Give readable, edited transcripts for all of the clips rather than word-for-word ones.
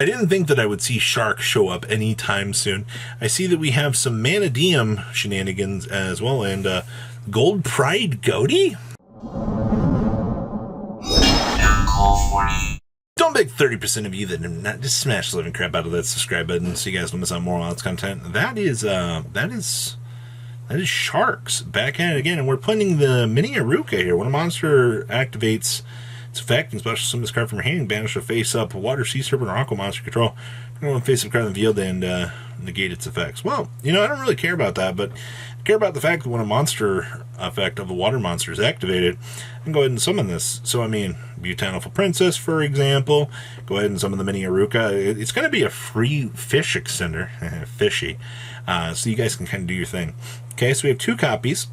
I didn't think that I would see Shark show up anytime soon. I see that we have some Manadium shenanigans as well, and Gold Pride Goatee? Don't beg 30% of you that have not just smash the living crap out of that subscribe button so you guys don't miss out more Wilds content. That is Sharks back at it again, and we're playing the Mini Aruka here. When a monster activates its effect and special summon this card from your hand, banish a face-up water, sea serpent, or aqua monster control. You want face-up card in the field and negate its effects. Well, I don't really care about that, but I care about the fact that when a monster effect of a water monster is activated, I can go ahead and summon this. So, Beautiful Princess, for example. Go ahead and summon the Mini Aruka. It's going to be a free fish extender. Fishy. So you guys can kind of do your thing. Okay, so we have 2 copies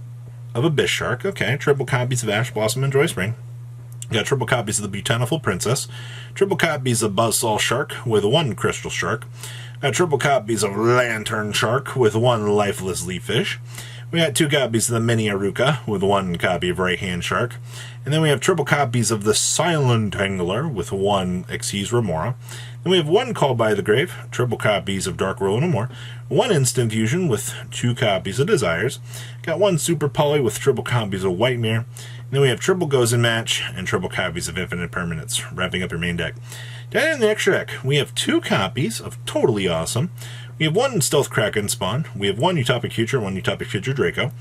of Abyss Shark. Okay, triple copies of Ash Blossom and Joy Spring. Got triple copies of the Beautiful Princess, triple copies of Buzzsaw Shark with 1 Crystal Shark, got triple copies of Lantern Shark with 1 Lifeless Leaf Fish. We got 2 copies of the Mini Aruka with 1 copy of Right Hand Shark, and then we have triple copies of the Silent Angler with 1 Xyz Remora. Then we have 1 Call by the Grave, triple copies of Dark Roll no more, 1 Instant Fusion with 2 copies of Desires, got 1 Super Poly with triple copies of White Mirror. And then we have triple Goes in Match and triple copies of Infinite Permanence, wrapping up your main deck. Down in the extra deck, we have 2 copies of Totally Awesome. We have 1 Stealth Kraken Spawn. We have 1 Utopic Future, 1 Utopic Future Draco.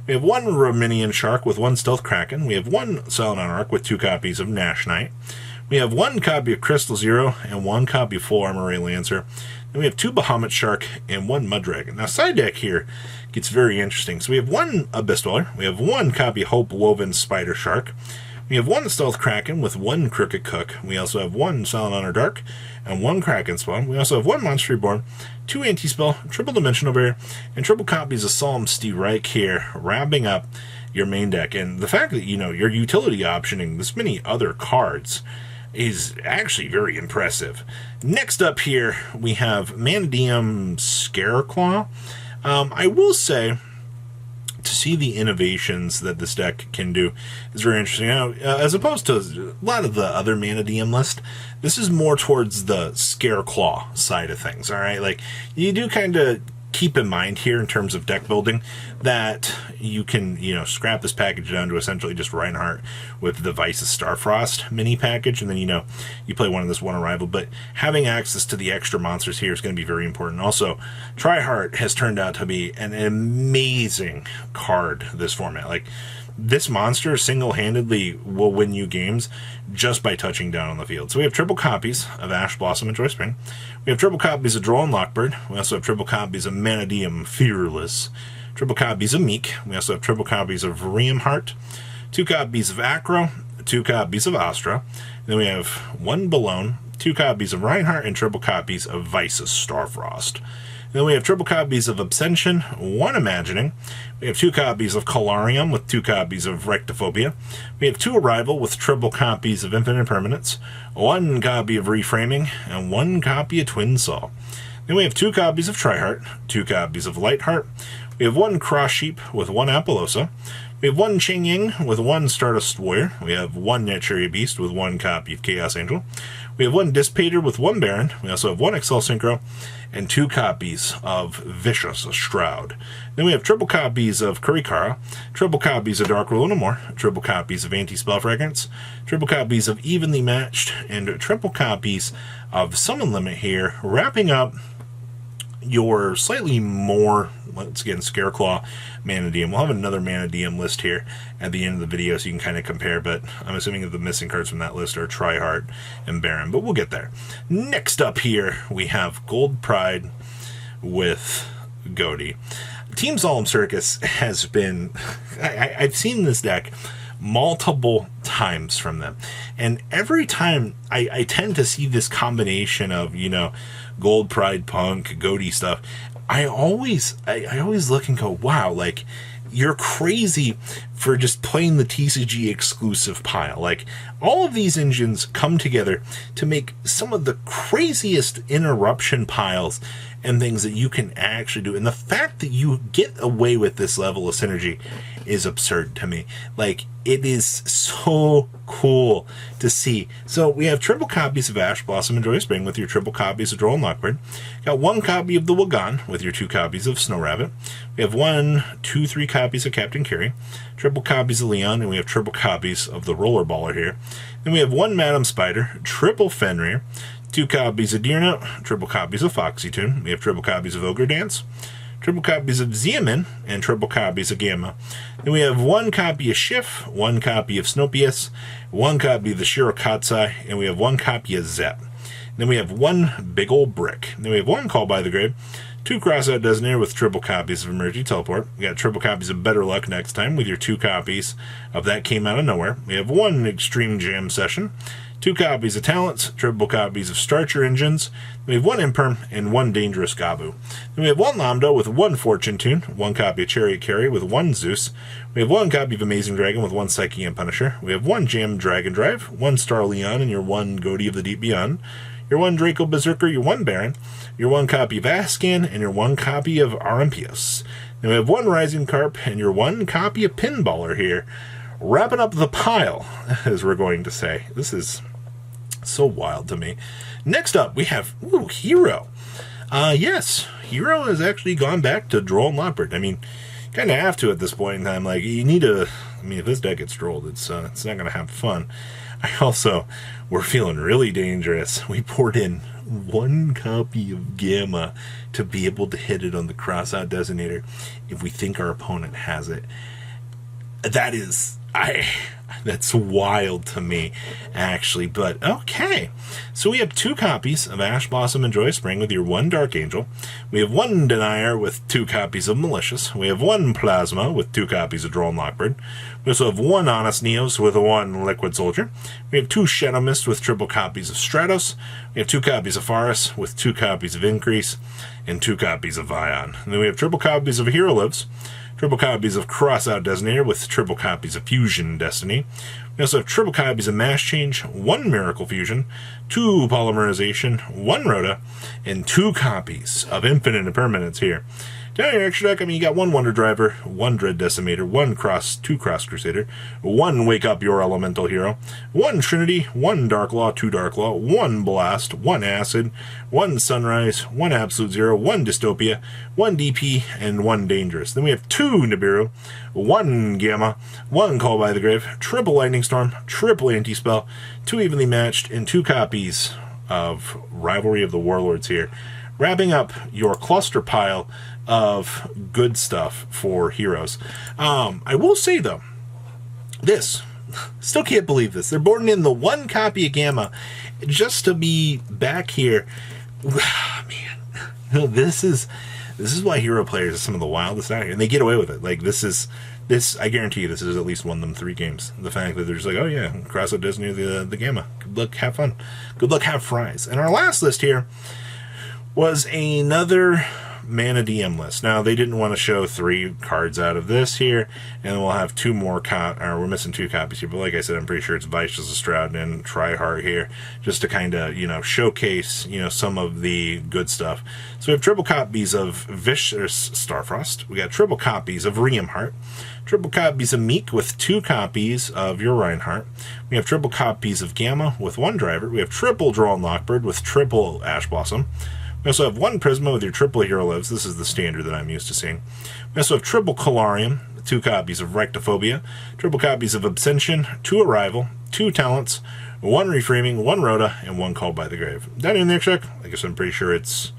We have 1 Romanian Shark with 1 Stealth Kraken. We have 1 Silent Arc with 2 copies of Nash Knight. We have 1 copy of Crystal Zero and 1 copy of Full Armor Ray Lancer. Then we have 2 Bahamut Shark and 1 Mud Dragon. Now, side deck here gets very interesting. So we have 1 Abyss Dweller. We have 1 copy of Hope Woven Spider Shark. We have 1 Stealth Kraken with 1 Crooked Cook. We also have 1 Silent Honor Dark and 1 Kraken Spawn. We also have 1 Monster Reborn, 2 Anti-Spell, triple Dimensional Barrier, and triple copies of Solemn Steve Reich here, wrapping up your main deck. And the fact that, you're utility optioning this many other cards is actually very impressive. Next up here, we have Manadium Scareclaw. I will say, to see the innovations that this deck can do is very interesting. As opposed to a lot of the other Manadium list, this is more towards the Scareclaw side of things, alright? Like, you do kind of keep in mind here in terms of deck building that you can, scrap this package down to essentially just Reinhardt with the Vice's Starfrost mini package, and then, you play one of this 1 Arrival, but having access to the extra monsters here is going to be very important. Also, Tryhard has turned out to be an amazing card this format. Like, this monster single-handedly will win you games just by touching down on the field. So we have triple copies of Ash Blossom and Joy Spring. We have triple copies of Droll and Lockbird. We also have triple copies of Manadium Fearless. Triple copies of Meek. We also have triple copies of Verium Heart. 2 copies of Acro. 2 copies of Astra. Then we have 1 Balone, 2 copies of Reinhardt, and triple copies of Vice's Starfrost. Then we have triple copies of Abstention, 1 Imagining. We have 2 copies of Colarium with 2 copies of Rectophobia. We have 2 Arrival with triple copies of Infinite Permanence, 1 copy of Reframing, and 1 copy of Twin Saw. Then we have 2 copies of Tryheart, 2 copies of Lightheart. We have 1 Cross Sheep with 1 Appaloosa. We have 1 Ching Ying with 1 Stardust Warrior. We have 1 Naturia Beast with 1 copy of Chaos Angel. We have 1 Dissipator with 1 Baron. We also have 1 Excel Synchro and 2 copies of Vicious Shroud. Then we have triple copies of Kurikara, triple copies of Dark Rule no more, triple copies of Anti-Spell Fragrance, triple copies of Evenly Matched, and triple copies of Summon Limit here, wrapping up your slightly more, once again, Scareclaw Manadium. We'll have another Manadium list here at the end of the video so you can kind of compare, but I'm assuming that the missing cards from that list are Tryhard and Baron, but we'll get there. Next up here, we have Gold Pride with Goatee. Team Solemn Circus has been... I've seen this deck multiple times from them, and every time I tend to see this combination of, Gold Pride Punk, Goatee stuff. I always look and go, wow, like, you're crazy for just playing the TCG exclusive pile. Like, all of these engines come together to make some of the craziest interruption piles and things that you can actually do. And the fact that you get away with this level of synergy is absurd to me. Like, it is so cool to see. So we have triple copies of Ash Blossom and Joy Spring with your triple copies of Droll and Lockbird. Got one copy of the Wagon with your two copies of Snow Rabbit. We have 1, 2, 3 copies of Captain Carey, triple copies of Leon, and we have triple copies of the Rollerballer here. Then we have 1 Madam Spider, triple Fenrir, 2 copies of Deer Note, triple copies of Foxy Tune. We have triple copies of Ogre Dance, triple copies of Zeamin, and triple copies of Gamma. Then we have 1 copy of Schiff, 1 copy of Snopius, 1 copy of the Shirokatsai, and we have 1 copy of Zep. Then we have 1 big old brick. Then we have 1 Call by the Grave, 2 Crossout Designator with triple copies of Emergency Teleport. We got triple copies of Better Luck next time with your 2 copies of That Came Out of Nowhere. We have 1 Extreme Jam Session, 2 copies of Talents, triple copies of Start Your Engines. We have 1 Imperm and 1 Dangerous Gabu. Then we have 1 Lambda with 1 Fortune Tune, 1 copy of Chariot Carry with 1 Zeus. We have 1 copy of Amazing Dragon with 1 Psyche and Punisher. We have 1 Jam Dragon Drive, 1 Star Leon, and your 1 Goatee of the Deep Beyond. Your 1 Draco Berserker, your 1 Baron, your 1 copy of Ascan, and your 1 copy of Arumpius. Then we have 1 Rising Carp and your 1 copy of Pinballer here. Wrapping up the pile, as we're going to say. This is so wild to me. Next up, we have Hero. Yes, Hero has actually gone back to Droll and Lockbird. I mean, kind of have to at this point in time. Like, you need to. I mean, if this deck gets trolled, it's not going to have fun. We're feeling really dangerous. We poured in 1 copy of Gamma to be able to hit it on the Crossout Designator if we think our opponent has it. That's wild to me, actually, but okay. So we have 2 copies of Ash Blossom and Joy Spring with your 1 Dark Angel. We have 1 Denier with 2 copies of Malicious. We have 1 Plasma with 2 copies of Droll and Lockbird. We also have 1 Honest Neos with 1 Liquid Soldier. We have 2 Shadow Mist with triple copies of Stratos. We have 2 copies of Faris with 2 copies of Increase and 2 copies of Vion. And then we have triple copies of Hero Lives, triple copies of Crossout Designator with triple copies of Fusion Destiny. We also have triple copies of Mass Change, 1 Miracle Fusion, 2 Polymerization, 1 Rhoda, and 2 copies of Infinite Impermanence here. Down your extra deck, you got 1 Wonder Driver, 1 Dread Decimator, 2 Cross Crusader, 1 Wake Up Your Elemental Hero, 1 Trinity, 1 Dark Law, 2 Dark Law, 1 Blast, 1 Acid, 1 Sunrise, 1 Absolute Zero, 1 Dystopia, 1 DP, and 1 Dangerous. Then we have 2 Nibiru, 1 Gamma, 1 Call by the Grave, triple Lightning Storm, triple Anti-Spell, 2 Evenly Matched, and 2 copies of Rivalry of the Warlords here. Wrapping up your cluster pile of good stuff for heroes. I will say, though, this, still can't believe this. They're boarding in the 1 copy of Gamma just to be back here. Man, this is why hero players are some of the wildest out here, and they get away with it. Like, this, I guarantee you, this is at least won them 3 games. The fact that they're just like, oh yeah, cross out Disney the Gamma. Good luck, have fun. Good luck, have fries. And our last list here was another Manadium list. Now, they didn't want to show 3 cards out of this here, and we'll have 2 more, we're missing 2 copies here, but like I said, I'm pretty sure it's Vicious Stroud and Tryhard here, just to kind of, showcase, some of the good stuff. So we have triple copies of Starfrost, we got triple copies of Riemhart, triple copies of Meek with 2 copies of your Reinhardt. We have triple copies of Gamma with 1 Driver. We have triple Droll and Lockbird with triple Ash Blossom. We also have 1 Prisma with your triple Hero Lives. This is the standard that I'm used to seeing. We also have triple Colarium, 2 copies of Rectophobia, triple copies of Abstention, 2 Arrival, 2 Talents, 1 Reframing, 1 Rhoda, and 1 Called by the Grave. Down in the next check, I guess I'm pretty sure it's,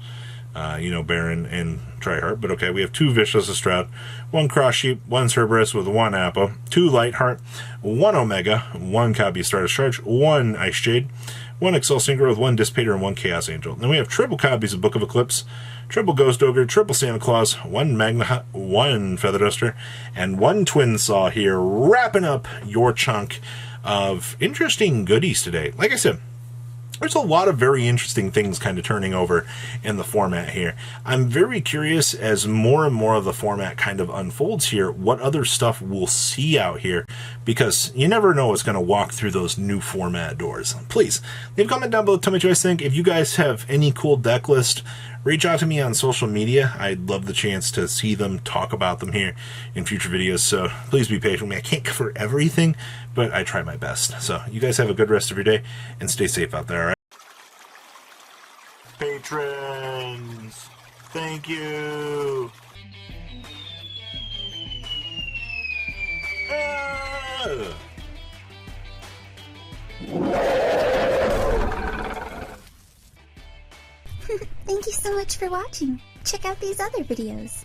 Baron and Tryhard. But okay, we have 2 Vicious Stroud, 1 Cross Sheep, 1 Cerberus with 1 Appa, 2 Lightheart, 1 Omega, 1 copy of Stardust Charge, 1 Ice Jade, 1 Excel Synchro with 1 Dissipator and 1 Chaos Angel. Then we have triple copies of Book of Eclipse, triple Ghost Ogre, triple Santa Claus, 1 Magna, 1 Feather Duster, and 1 Twin Saw here, wrapping up your chunk of interesting goodies today. Like I said, there's a lot of very interesting things kind of turning over in the format here. I'm very curious as more and more of the format kind of unfolds here, what other stuff we'll see out here, because you never know what's going to walk through those new format doors. Please leave a comment down below, tell me what you guys think. If you guys have any cool deck list reach out to me on social media. I'd love the chance to see them, talk about them here in future videos. So please be patient with me. I can't cover everything, but I try my best. So you guys have a good rest of your day and stay safe out there, all right? Patrons, thank you. Thank you so much for watching. Check out these other videos.